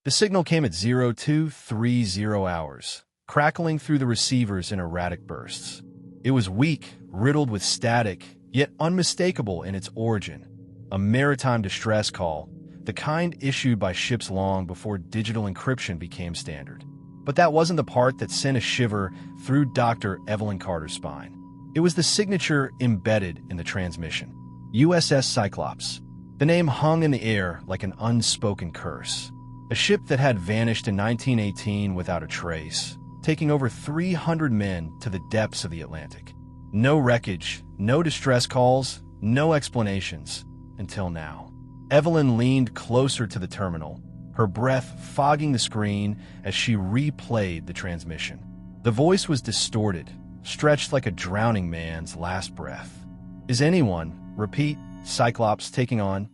The signal came at 0230 hours, crackling through the receivers in erratic bursts. It was weak, riddled with static, yet unmistakable in its origin. A maritime distress call, the kind issued by ships long before digital encryption became standard. But that wasn't the part that sent a shiver through Dr. Evelyn Carter's spine. It was the signature embedded in the transmission. USS Cyclops. The name hung in the air like an unspoken curse. A ship that had vanished in 1918 without a trace, taking over 300 men to the depths of the Atlantic. No wreckage, no distress calls, no explanations, until now. Evelyn leaned closer to the terminal, her breath fogging the screen as she replayed the transmission. The voice was distorted, stretched like a drowning man's last breath. Is anyone, repeat, Cyclops taking on?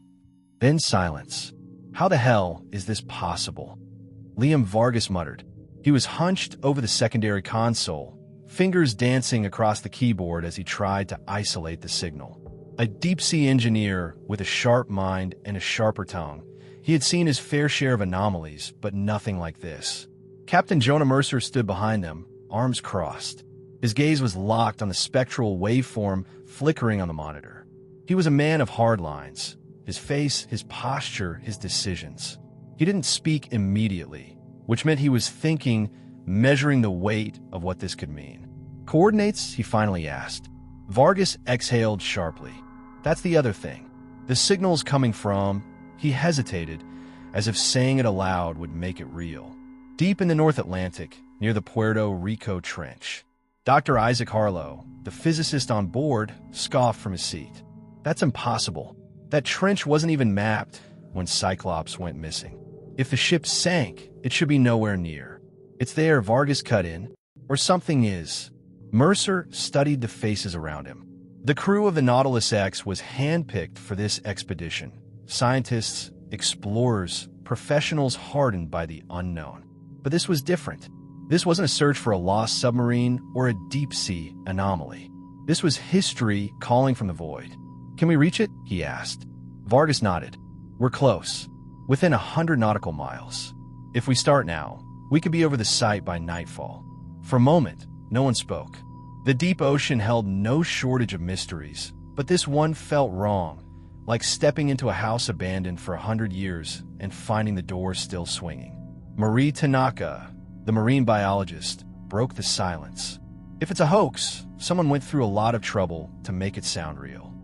Then silence. How the hell is this possible? Liam Vargas muttered. He was hunched over the secondary console, fingers dancing across the keyboard as he tried to isolate the signal. A deep-sea engineer with a sharp mind and a sharper tongue, he had seen his fair share of anomalies, but nothing like this. Captain Jonah Mercer stood behind them, arms crossed. His gaze was locked on the spectral waveform flickering on the monitor. He was a man of hard lines. His face, his posture, his decisions. He didn't speak immediately, which meant he was thinking, measuring the weight of what this could mean. Coordinates? He finally asked. Vargas exhaled sharply. That's the other thing. The signal's coming from... He hesitated, as if saying it aloud would make it real. Deep in the North Atlantic, near the Puerto Rico Trench. Dr. Isaac Harlow, the physicist on board, scoffed from his seat. That's impossible. That trench wasn't even mapped when Cyclops went missing. If the ship sank, it should be nowhere near. It's there, Vargas cut in. Or something is. Mercer studied the faces around him. The crew of the Nautilus X was handpicked for this expedition. Scientists, explorers, professionals hardened by the unknown. But this was different. This wasn't a search for a lost submarine or a deep-sea anomaly. This was history calling from the void. Can we reach it? He asked. Vargas nodded. We're close. Within 100 nautical miles. If we start now, we could be over the site by nightfall. For a moment, no one spoke. The deep ocean held no shortage of mysteries, but this one felt wrong, like stepping into a house abandoned for 100 years and finding the door still swinging. Marie Tanaka, the marine biologist, broke the silence. If it's a hoax, someone went through a lot of trouble to make it sound real.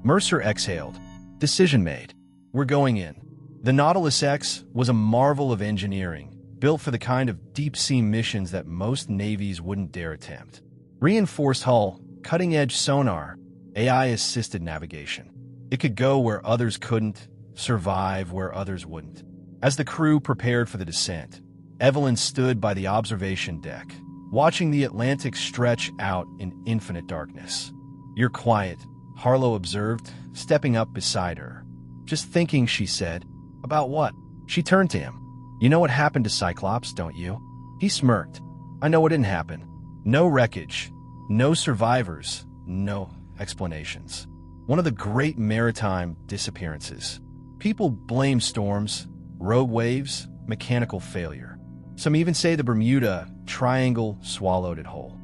Mercer exhaled. Decision made. We're going in. The Nautilus X was a marvel of engineering, built for the kind of deep-sea missions that most navies wouldn't dare attempt. Reinforced hull, cutting-edge sonar, AI-assisted navigation. It could go where others couldn't, survive where others wouldn't. As the crew prepared for the descent, Evelyn stood by the observation deck, watching the Atlantic stretch out in infinite darkness. You're quiet, Harlow observed, stepping up beside her. Just thinking, she said. About what? She turned to him. You know what happened to Cyclops, don't you? He smirked. I know what didn't happen. No wreckage, no survivors, no explanations. One of the great maritime disappearances. People blame storms, rogue waves, mechanical failure. Some even say the Bermuda Triangle swallowed it whole.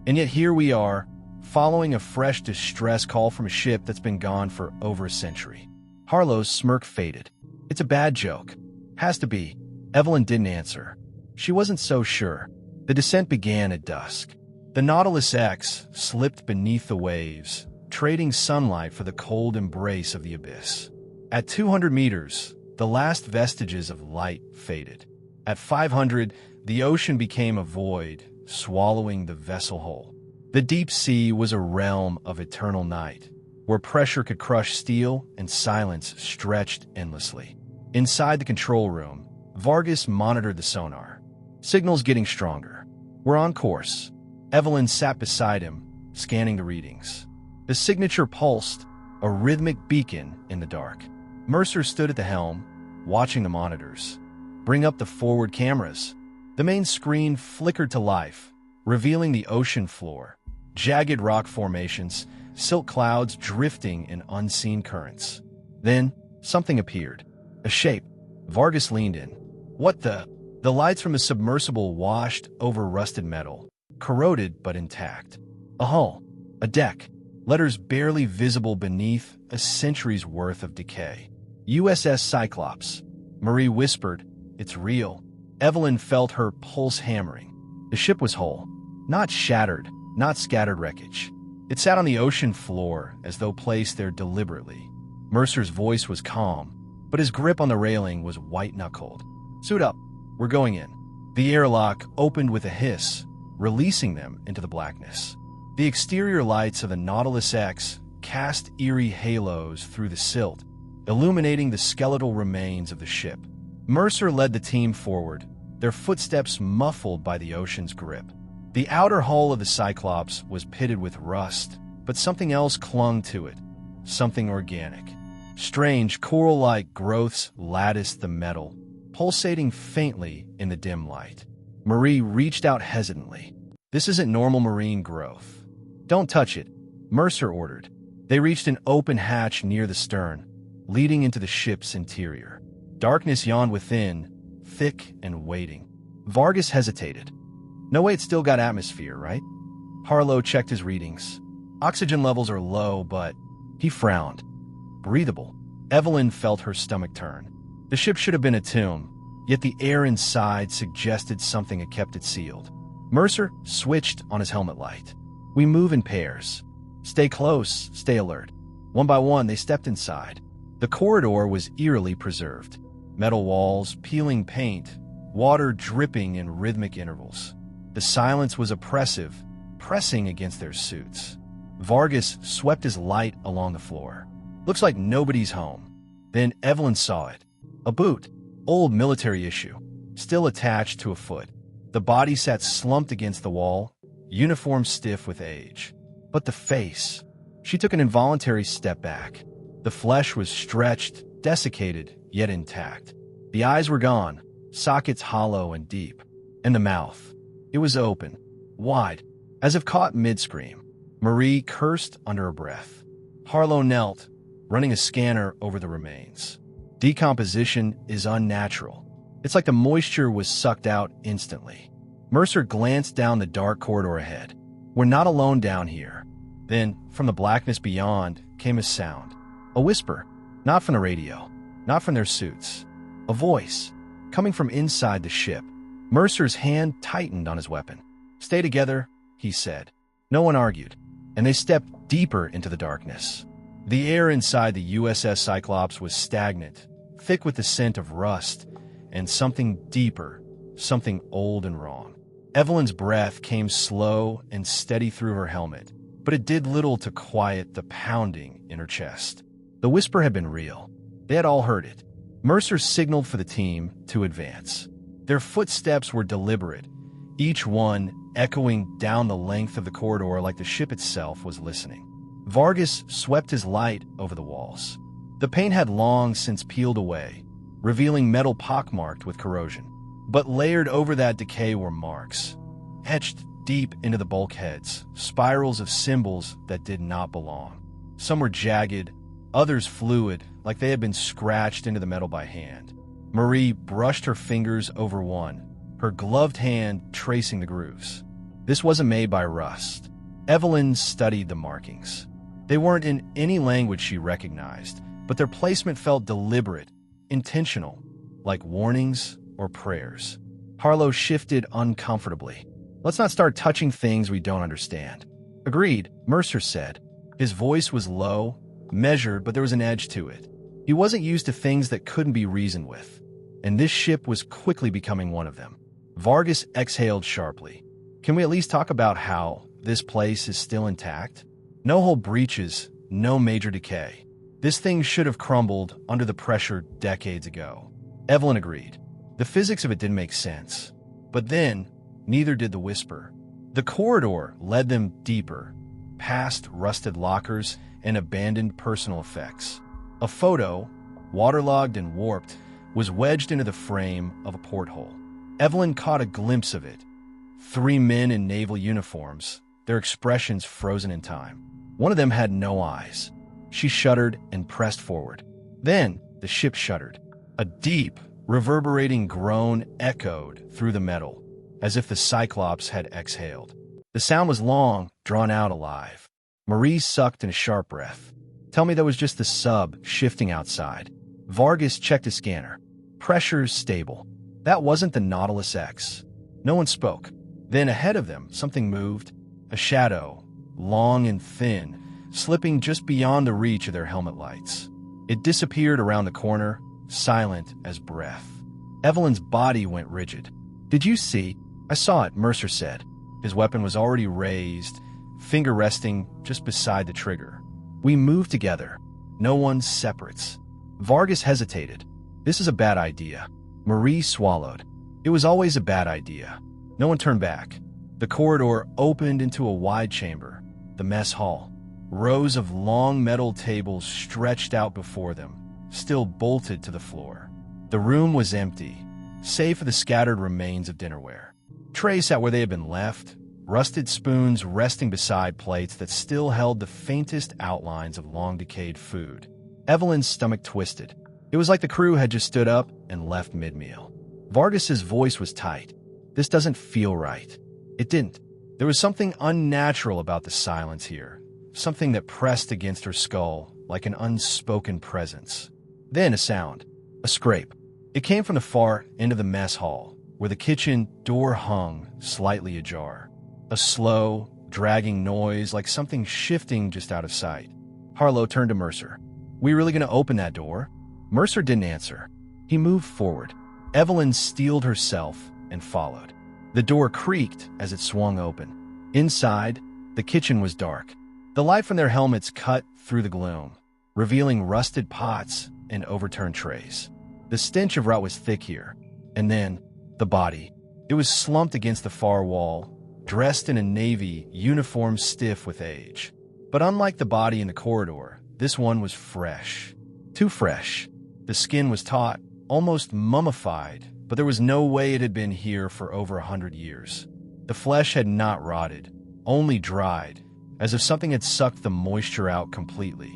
And yet here we are, following a fresh distress call from a ship that's been gone for over a century. Harlow's smirk faded. It's a bad joke. Has to be. Evelyn didn't answer. She wasn't so sure. The descent began at dusk. The Nautilus X slipped beneath the waves, trading sunlight for the cold embrace of the abyss. At 200 meters, the last vestiges of light faded. At 500, the ocean became a void, swallowing the vessel whole. The deep sea was a realm of eternal night, where pressure could crush steel and silence stretched endlessly. Inside the control room, Vargas monitored the sonar. Signals getting stronger. We're on course. Evelyn sat beside him, scanning the readings. The signature pulsed, a rhythmic beacon in the dark. Mercer stood at the helm, watching the monitors. Bring up the forward cameras. The main screen flickered to life, revealing the ocean floor, jagged rock formations, silk clouds drifting in unseen currents. Then, something appeared. A shape. Vargas leaned in. What the? The lights from the submersible washed over rusted metal, corroded but intact. A hull, a deck, letters barely visible beneath a century's worth of decay. USS Cyclops. Marie whispered, "It's real." Evelyn felt her pulse hammering. The ship was whole, not shattered, not scattered wreckage. It sat on the ocean floor as though placed there deliberately. Mercer's voice was calm, but his grip on the railing was white-knuckled. "Suit up. We're going in." The airlock opened with a hiss, releasing them into the blackness. The exterior lights of the Nautilus X cast eerie halos through the silt, illuminating the skeletal remains of the ship. Mercer led the team forward, their footsteps muffled by the ocean's grip. The outer hull of the Cyclops was pitted with rust, but something else clung to it, something organic. Strange, coral-like growths latticed the metal, pulsating faintly in the dim light. Marie reached out hesitantly. "This isn't normal marine growth." "Don't touch it," Mercer ordered. They reached an open hatch near the stern, leading into the ship's interior. Darkness yawned within, thick and waiting. Vargas hesitated. "No way, it's still got atmosphere, right?" Harlow checked his readings. "Oxygen levels are low, but..." He frowned. "Breathable." Evelyn felt her stomach turn. The ship should have been a tomb, yet the air inside suggested something had kept it sealed. Mercer switched on his helmet light. "We move in pairs. Stay close, stay alert." One by one, they stepped inside. The corridor was eerily preserved. Metal walls, peeling paint, water dripping in rhythmic intervals. The silence was oppressive, pressing against their suits. Vargas swept his light along the floor. "Looks like nobody's home." Then Evelyn saw it. A boot, old military issue, still attached to a foot. The body sat slumped against the wall, uniform stiff with age. But the face... She took an involuntary step back. The flesh was stretched, desiccated, yet intact. The eyes were gone, sockets hollow and deep. And the mouth. It was open, wide, as if caught mid-scream. Marie cursed under her breath. Harlow knelt, running a scanner over the remains. Decomposition is unnatural. It's like the moisture was sucked out instantly. Mercer glanced down the dark corridor ahead. "We're not alone down here." Then, from the blackness beyond, came a sound. A whisper. Not from the radio. Not from their suits. A voice. Coming from inside the ship. Mercer's hand tightened on his weapon. "Stay together," he said. No one argued, and they stepped deeper into the darkness. The air inside the USS Cyclops was stagnant, thick with the scent of rust, and something deeper, something old and wrong. Evelyn's breath came slow and steady through her helmet, but it did little to quiet the pounding in her chest. The whisper had been real. They had all heard it. Mercer signaled for the team to advance. Their footsteps were deliberate, each one echoing down the length of the corridor like the ship itself was listening. Vargas swept his light over the walls. The paint had long since peeled away, revealing metal pockmarked with corrosion. But layered over that decay were marks, etched deep into the bulkheads, spirals of symbols that did not belong. Some were jagged, others fluid, like they had been scratched into the metal by hand. Marie brushed her fingers over one, her gloved hand tracing the grooves. This wasn't made by rust. Evelyn studied the markings. They weren't in any language she recognized, but their placement felt deliberate, intentional, like warnings or prayers. Harlow shifted uncomfortably. "Let's not start touching things we don't understand." "Agreed," Mercer said. His voice was low, measured, but there was an edge to it. He wasn't used to things that couldn't be reasoned with, and this ship was quickly becoming one of them. Vargas exhaled sharply. "Can we at least talk about how this place is still intact? No hull breaches, no major decay. This thing should have crumbled under the pressure decades ago." Evelyn agreed. The physics of it didn't make sense. But then, neither did the whisper. The corridor led them deeper, past rusted lockers and abandoned personal effects. A photo, waterlogged and warped, was wedged into the frame of a porthole. Evelyn caught a glimpse of it. 3 men in naval uniforms, their expressions frozen in time. One of them had no eyes. She shuddered and pressed forward. Then, the ship shuddered. A deep, Reverberating groan echoed through the metal, as if the Cyclops had exhaled. The sound was long, drawn out, alive. Marie sucked in a sharp breath. Tell me that was just the sub shifting outside. Vargas checked his scanner. Pressures stable. That wasn't the Nautilus X. No one spoke. Then ahead of them, something moved. A shadow, long and thin, slipping just beyond the reach of their helmet lights. It disappeared around the corner, silent as breath. Evelyn's body went rigid. Did you see? I saw it, Mercer said. His weapon was already raised, finger resting just beside the trigger. We moved together. No one's separates. Vargas hesitated. This is a bad idea. Marie swallowed. It was always a bad idea. No one turned back. The corridor opened into a wide chamber, the mess hall. Rows of long metal tables stretched out before them, still bolted to the floor. The room was empty, save for the scattered remains of dinnerware. Trays sat where they had been left, rusted spoons resting beside plates that still held the faintest outlines of long-decayed food. Evelyn's stomach twisted. It was like the crew had just stood up and left mid-meal. Vargas's voice was tight. This doesn't feel right. It didn't. There was something unnatural about the silence here, something that pressed against her skull like an unspoken presence. Then a sound, a scrape. It came from the far end of the mess hall, where the kitchen door hung slightly ajar. A slow, dragging noise like something shifting just out of sight. Harlow turned to Mercer. We really going to open that door? Mercer didn't answer. He moved forward. Evelyn steeled herself and followed. The door creaked as it swung open. Inside, the kitchen was dark. The light from their helmets cut through the gloom, revealing rusted pots and overturned trays. The stench of rot was thick here. And then, the body. It was slumped against the far wall, dressed in a navy uniform stiff with age. But unlike the body in the corridor, this one was fresh. Too fresh. The skin was taut, almost mummified, but there was no way it had been here for over 100 years. The flesh had not rotted, only dried, as if something had sucked the moisture out completely.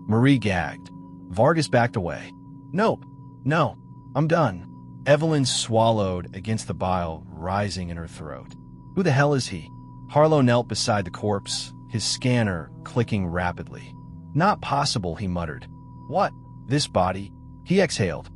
Marie gagged. Vargas backed away. Nope. No. I'm done. Evelyn swallowed against the bile rising in her throat. Who the hell is he? Harlow knelt beside the corpse, his scanner clicking rapidly. Not possible, he muttered. What? This body? He exhaled.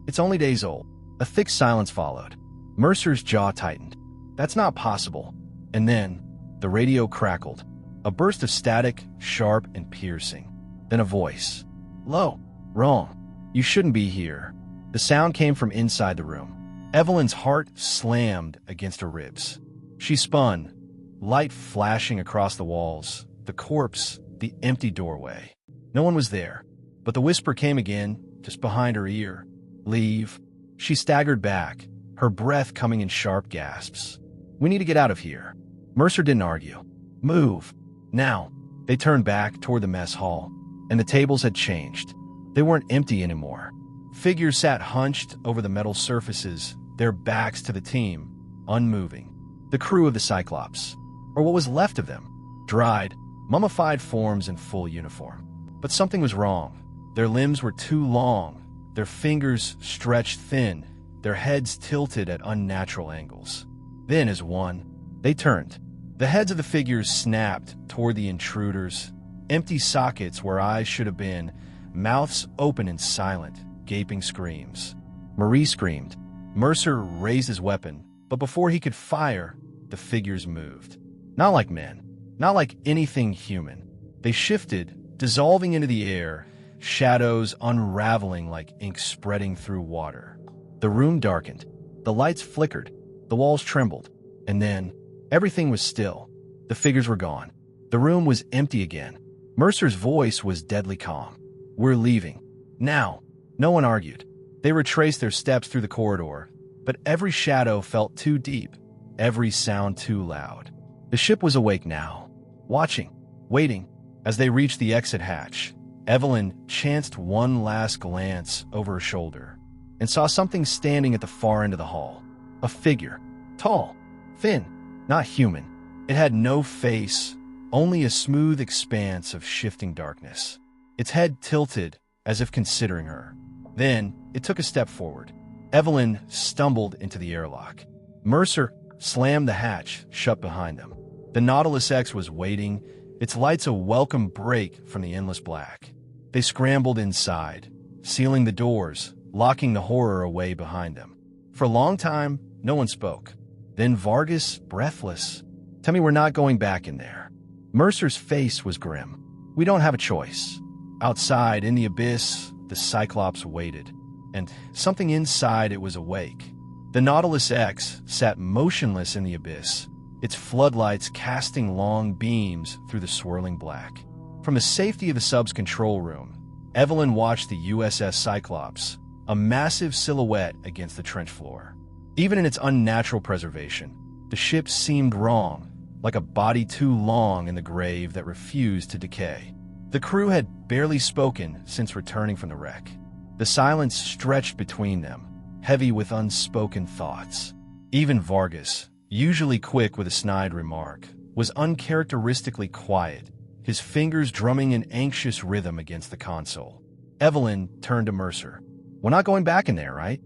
It's only days old. A thick silence followed. Mercer's jaw tightened. That's not possible. And then, the radio crackled. A burst of static, sharp and piercing. Then a voice. Low. Wrong. You shouldn't be here. The sound came from inside the room. Evelyn's heart slammed against her ribs. She spun, light flashing across the walls, the corpse, the empty doorway. No one was there, but the whisper came again, just behind her ear. Leave. She staggered back, her breath coming in sharp gasps. We need to get out of here. Mercer didn't argue. Move. Now. They turned back toward the mess hall, and the tables had changed. They weren't empty anymore. Figures sat hunched over the metal surfaces, their backs to the team, unmoving. The crew of the Cyclops, or what was left of them, dried, mummified forms in full uniform. But something was wrong. Their limbs were too long, their fingers stretched thin, their heads tilted at unnatural angles. Then, as one, they turned. The heads of the figures snapped toward the intruders, empty sockets where eyes should have been, mouths open in silent, gaping screams. Marie screamed. Mercer raised his weapon, but before he could fire, the figures moved. Not like men, not like anything human. They shifted, dissolving into the air, shadows unraveling like ink spreading through water. The room darkened. The lights flickered. The walls trembled. And then, everything was still. The figures were gone. The room was empty again. Mercer's voice was deadly calm. We're leaving. Now. No one argued. They retraced their steps through the corridor, but every shadow felt too deep, every sound too loud. The ship was awake now, watching, waiting. As they reached the exit hatch, Evelyn chanced one last glance over her shoulder and saw something standing at the far end of the hall. A figure, tall, thin, not human. It had no face, only a smooth expanse of shifting darkness. Its head tilted as if considering her. Then, it took a step forward. Evelyn stumbled into the airlock. Mercer slammed the hatch shut behind them. The Nautilus X was waiting, its lights a welcome break from the endless black. They scrambled inside, sealing the doors, locking the horror away behind them. For a long time, no one spoke. Then Vargas, breathless, "Tell me we're not going back in there." Mercer's face was grim. "We don't have a choice." Outside, in the abyss, the Cyclops waited, and something inside it was awake. The Nautilus X sat motionless in the abyss, its floodlights casting long beams through the swirling black. From the safety of the sub's control room, Evelyn watched the USS Cyclops, a massive silhouette against the trench floor. Even in its unnatural preservation, the ship seemed wrong, like a body too long in the grave that refused to decay. The crew had barely spoken since returning from the wreck. The silence stretched between them, heavy with unspoken thoughts. Even Vargas, usually quick with a snide remark, was uncharacteristically quiet, his fingers drumming an anxious rhythm against the console. Evelyn turned to Mercer. "We're not going back in there, right?"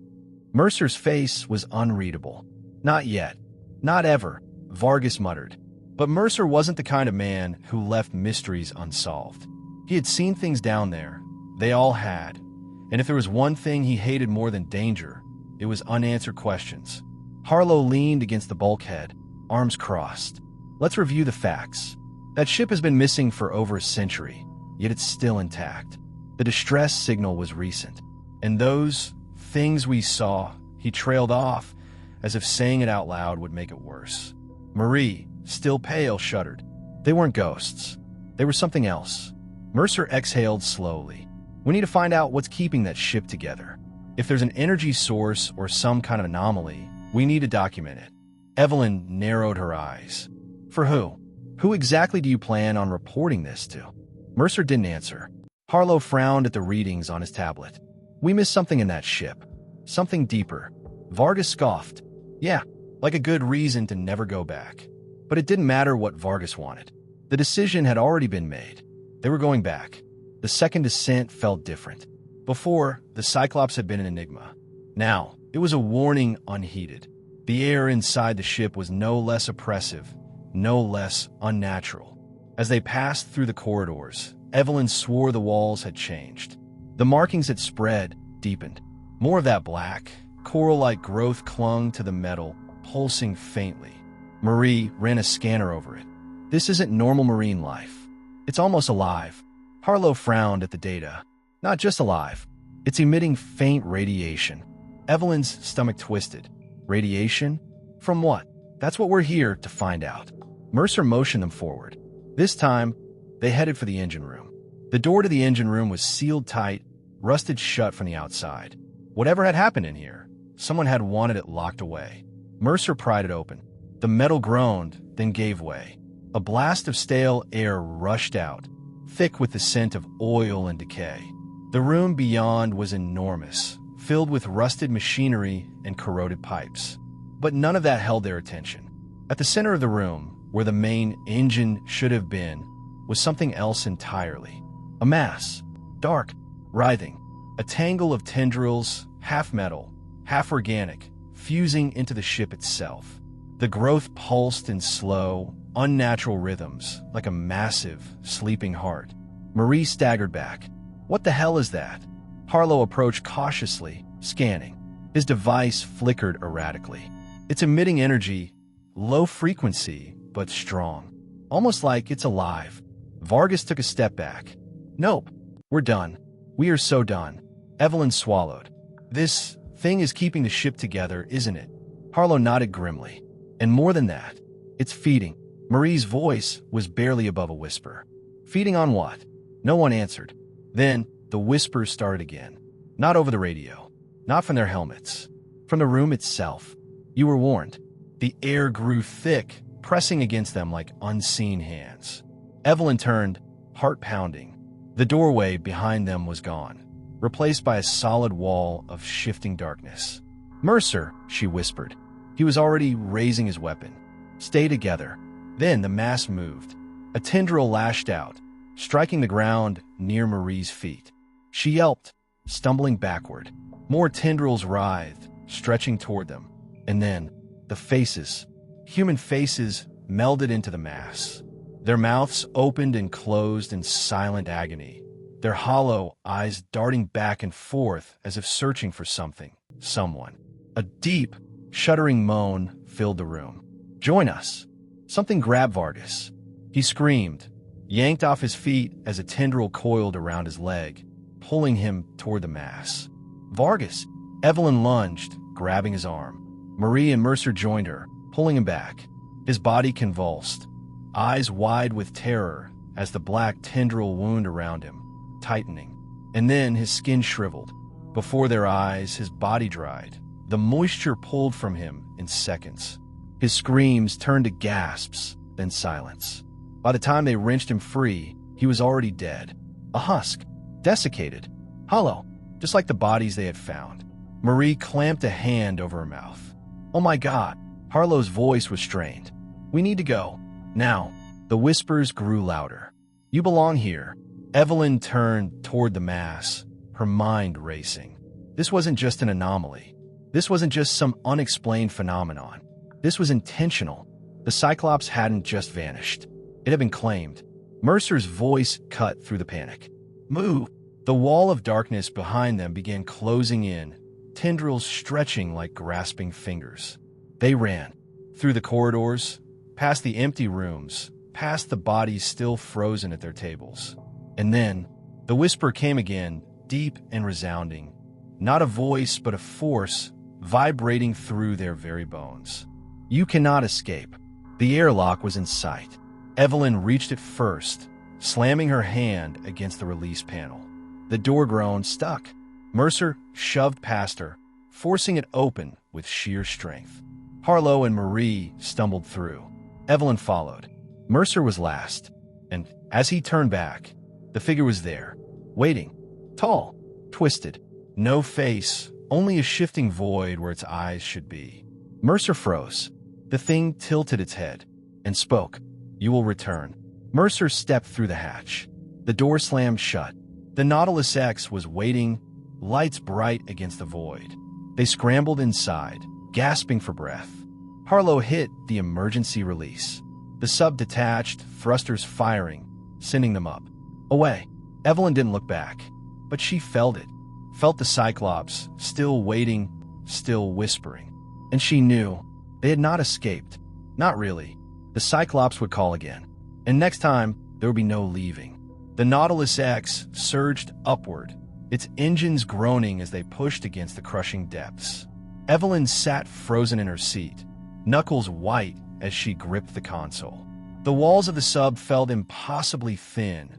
Mercer's face was unreadable. "Not yet. Not ever," Vargas muttered. But Mercer wasn't the kind of man who left mysteries unsolved. He had seen things down there. They all had. And if there was one thing he hated more than danger, it was unanswered questions. Harlow leaned against the bulkhead, arms crossed. "Let's review the facts. That ship has been missing for over a century, yet it's still intact. The distress signal was recent. And those things we saw," he trailed off, as if saying it out loud would make it worse. Marie, still pale, shuddered. "They weren't ghosts. They were something else." Mercer exhaled slowly. "We need to find out what's keeping that ship together. If there's an energy source or some kind of anomaly, we need to document it." Evelyn narrowed her eyes. "For who? Who exactly do you plan on reporting this to?" Mercer didn't answer. Harlow frowned at the readings on his tablet. "We missed something in that ship. Something deeper." Vargas scoffed. "Yeah, like a good reason to never go back." But it didn't matter what Vargas wanted. The decision had already been made. They were going back. The second descent felt different. Before, the Cyclops had been an enigma. Now, it was a warning unheeded. The air inside the ship was no less oppressive, no less unnatural. As they passed through the corridors, Evelyn swore the walls had changed. The markings had spread, deepened. More of that black, coral-like growth clung to the metal, pulsing faintly. Marie ran a scanner over it. "This isn't normal marine life. It's almost alive." Harlow frowned at the data. "Not just alive. It's emitting faint radiation." Evelyn's stomach twisted. "Radiation? From what?" "That's what we're here to find out." Mercer motioned them forward. This time, they headed for the engine room. The door to the engine room was sealed tight, rusted shut from the outside. Whatever had happened in here, someone had wanted it locked away. Mercer pried it open. The metal groaned, then gave way. A blast of stale air rushed out, thick with the scent of oil and decay. The room beyond was enormous, filled with rusted machinery and corroded pipes. But none of that held their attention. At the center of the room, where the main engine should have been, was something else entirely. A mass, dark, writhing, a tangle of tendrils, half metal, half organic, fusing into the ship itself. The growth pulsed in slow, unnatural rhythms, like a massive, sleeping heart. Marie staggered back. "What the hell is that?" Harlow approached cautiously, scanning. His device flickered erratically. It's emitting energy, low frequency, but strong. Almost like it's alive. Vargas took a step back. "Nope, we're done. We are so done." Evelyn swallowed. "This thing is keeping the ship together, isn't it?" Harlow nodded grimly. "And more than that, it's feeding." Marie's voice was barely above a whisper. "Feeding on what?" No one answered. Then the whispers started again. Not over the radio. Not from their helmets. From the room itself. "You were warned." The air grew thick, pressing against them like unseen hands. Evelyn turned, heart pounding. The doorway behind them was gone, replaced by a solid wall of shifting darkness. "Mercer," she whispered. He was already raising his weapon. "Stay together." Then the mass moved. A tendril lashed out, striking the ground near Marie's feet. She yelped, stumbling backward. More tendrils writhed, stretching toward them. And then, the faces. Human faces melded into the mass. Their mouths opened and closed in silent agony, their hollow eyes darting back and forth as if searching for something, someone. A deep, shuddering moan filled the room. "Join us!" Something grabbed Vargas. He screamed, yanked off his feet as a tendril coiled around his leg, pulling him toward the mass. "Vargas!" Evelyn lunged, grabbing his arm. Marie and Mercer joined her, pulling him back. His body convulsed, eyes wide with terror as the black tendril wound around him, tightening. And then his skin shriveled. Before their eyes, his body dried. The moisture pulled from him in seconds. His screams turned to gasps, then silence. By the time they wrenched him free, he was already dead. A husk, desiccated, hollow, just like the bodies they had found. Marie clamped a hand over her mouth. "Oh my God!" Harlow's voice was strained. "We need to go. Now." The whispers grew louder. "You belong here." Evelyn turned toward the mass, her mind racing. This wasn't just an anomaly. This wasn't just some unexplained phenomenon. This was intentional. The Cyclops hadn't just vanished. It had been claimed. Mercer's voice cut through the panic. "Move!" The wall of darkness behind them began closing in, tendrils stretching like grasping fingers. They ran. Through the corridors, past the empty rooms, past the bodies still frozen at their tables. And then, the whisper came again, deep and resounding. Not a voice, but a force, vibrating through their very bones. "You cannot escape." The airlock was in sight. Evelyn reached it first, slamming her hand against the release panel. The door groaned, stuck. Mercer shoved past her, forcing it open with sheer strength. Harlow and Marie stumbled through. Evelyn followed. Mercer was last, and as he turned back, the figure was there, waiting. Tall, twisted, no face, only a shifting void where its eyes should be. Mercer froze. The thing tilted its head and spoke. "You will return." Mercer stepped through the hatch. The door slammed shut. The Nautilus X was waiting, lights bright against the void. They scrambled inside, gasping for breath. Harlow hit the emergency release. The sub detached, thrusters firing, sending them up. Away. Evelyn didn't look back, but she felt it. Felt the Cyclops, still waiting, still whispering. And she knew they had not escaped. Not really. The Cyclops would call again. And next time, there would be no leaving. The Nautilus X surged upward, its engines groaning as they pushed against the crushing depths. Evelyn sat frozen in her seat, knuckles white as she gripped the console. The walls of the sub felt impossibly thin,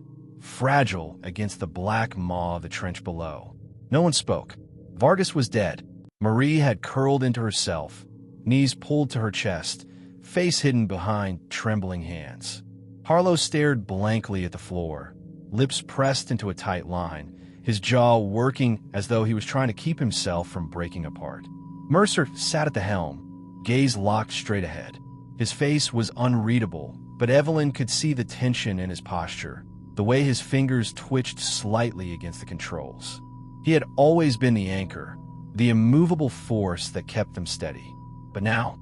fragile against the black maw of the trench below. No one spoke. Vargas was dead. Marie had curled into herself, knees pulled to her chest, face hidden behind trembling hands. Harlow stared blankly at the floor, lips pressed into a tight line, his jaw working as though he was trying to keep himself from breaking apart. Mercer sat at the helm, gaze locked straight ahead. His face was unreadable, but Evelyn could see the tension in his posture, the way his fingers twitched slightly against the controls. He had always been the anchor, the immovable force that kept them steady. But now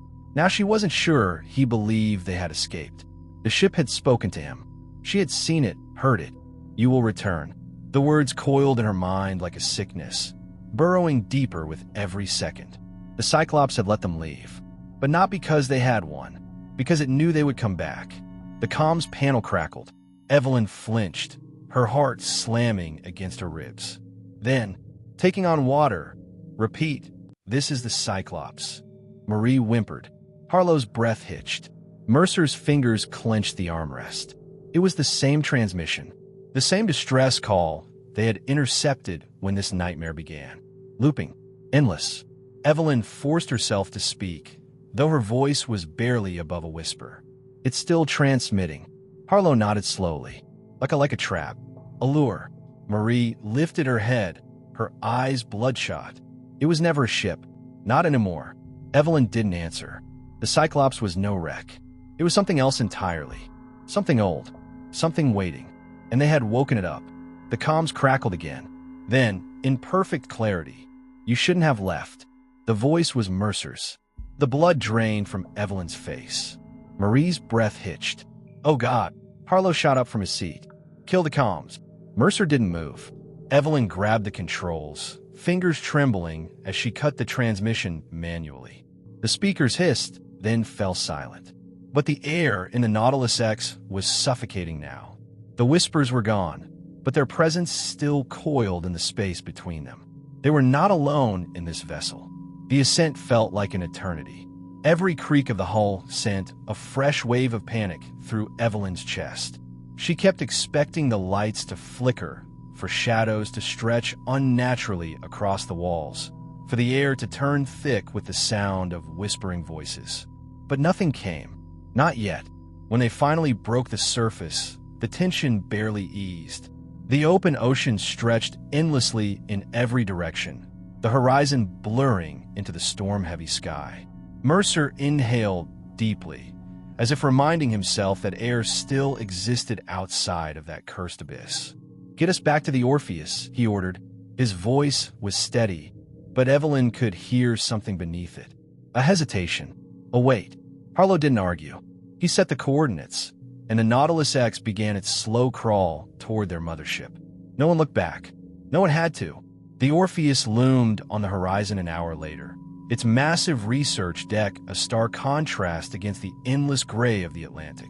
she wasn't sure he believed they had escaped. The ship had spoken to him. She had seen it, heard it. "You will return." The words coiled in her mind like a sickness, burrowing deeper with every second. The Cyclops had let them leave, but not because they had one, because it knew they would come back. The comms panel crackled. Evelyn flinched, her heart slamming against her ribs. Then, taking on water, "Repeat, this is the Cyclops." Marie whimpered. Harlow's breath hitched. Mercer's fingers clenched the armrest. It was the same transmission, the same distress call they had intercepted when this nightmare began. Looping, endless. Evelyn forced herself to speak, though her voice was barely above a whisper. "It's still transmitting." Harlow nodded slowly, like a trap, a lure. Marie lifted her head, her eyes bloodshot. It was never a ship, not anymore. Evelyn didn't answer. The Cyclops was no wreck. It was something else entirely. Something old, something waiting. And they had woken it up. The comms crackled again. Then, in perfect clarity, "You shouldn't have left." The voice was Mercer's. The blood drained from Evelyn's face. Marie's breath hitched. "Oh God." Harlow shot up from his seat. "Kill the comms." Mercer didn't move. Evelyn grabbed the controls, fingers trembling as she cut the transmission manually. The speakers hissed, then fell silent. But the air in the Nautilus X was suffocating now. The whispers were gone, but their presence still coiled in the space between them. They were not alone in this vessel. The ascent felt like an eternity. Every creak of the hull sent a fresh wave of panic through Evelyn's chest. She kept expecting the lights to flicker, for shadows to stretch unnaturally across the walls, for the air to turn thick with the sound of whispering voices. But nothing came. Not yet. When they finally broke the surface, the tension barely eased. The open ocean stretched endlessly in every direction, the horizon blurring into the storm-heavy sky. Mercer inhaled deeply, as if reminding himself that air still existed outside of that cursed abyss. "Get us back to the Orpheus," he ordered. His voice was steady, but Evelyn could hear something beneath it. A hesitation. A wait. Harlow didn't argue. He set the coordinates, and the Nautilus X began its slow crawl toward their mothership. No one looked back. No one had to. The Orpheus loomed on the horizon an hour later, its massive research deck a stark contrast against the endless gray of the Atlantic.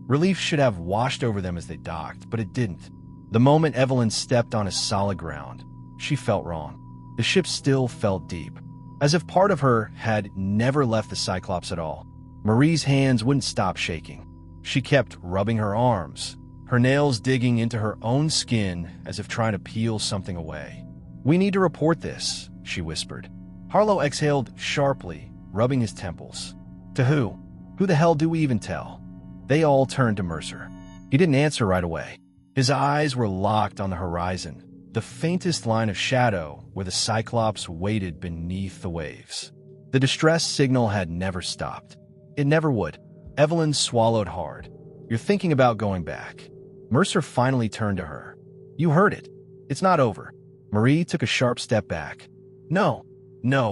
Relief should have washed over them as they docked, but it didn't. The moment Evelyn stepped on a solid ground, she felt wrong. The ship still felt deep, as if part of her had never left the Cyclops at all. Marie's hands wouldn't stop shaking. She kept rubbing her arms, her nails digging into her own skin as if trying to peel something away. "We need to report this," she whispered. Harlow exhaled sharply, rubbing his temples. "To who? Who the hell do we even tell?" They all turned to Mercer. He didn't answer right away. His eyes were locked on the horizon, the faintest line of shadow where the Cyclops waited beneath the waves. The distress signal had never stopped. It never would. Evelyn swallowed hard. "You're thinking about going back." Mercer finally turned to her. "You heard it. It's not over." Marie took a sharp step back. No,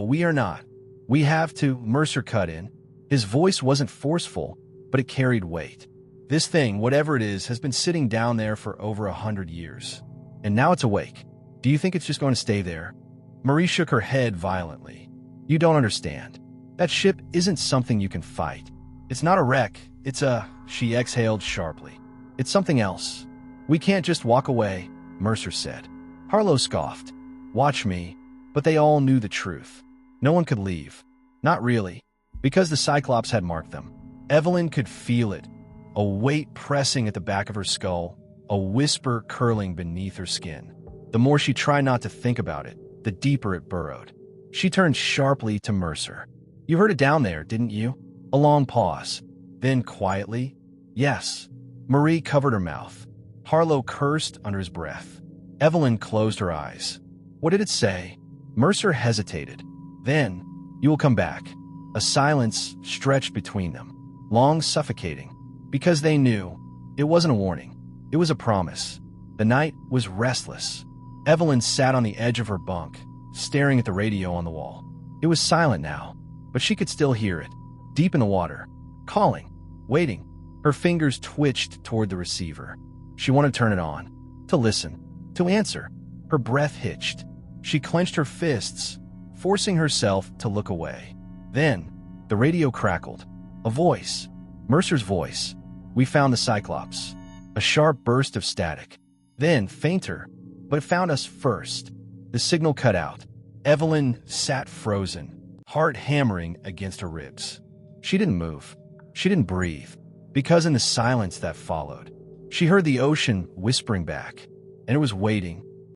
we are not. We have to," Mercer cut in. His voice wasn't forceful, but it carried weight. "This thing, whatever it is, has been sitting down there for over 100 years. And now it's awake. Do you think it's just going to stay there?" Marie shook her head violently. "You don't understand. That ship isn't something you can fight. It's not a wreck. It's a..." She exhaled sharply. "It's something else. We can't just walk away," Mercer said. Harlow scoffed. "Watch me." But they all knew the truth. No one could leave. Not really, because the Cyclops had marked them. Evelyn could feel it, a weight pressing at the back of her skull, a whisper curling beneath her skin. The more she tried not to think about it, the deeper it burrowed. She turned sharply to Mercer. "You heard it down there, didn't you?" A long pause. Then quietly, "Yes." Marie covered her mouth. Harlow cursed under his breath. Evelyn closed her eyes. "What did it say?" Mercer hesitated. Then, "You will come back." A silence stretched between them, long suffocating, because they knew it wasn't a warning. It was a promise. The night was restless. Evelyn sat on the edge of her bunk, staring at the radio on the wall. It was silent now, but she could still hear it, deep in the water, calling, waiting. Her fingers twitched toward the receiver. She wanted to turn it on, to listen, to answer. Her breath hitched. She clenched her fists, forcing herself to look away. Then, the radio crackled. A voice. Mercer's voice. "We found the Cyclops." A sharp burst of static. Then, fainter, but it found us first. The signal cut out. Evelyn sat frozen, heart hammering against her ribs. She didn't move. She didn't breathe, because in the silence that followed, she heard the ocean whispering back, and it was waiting,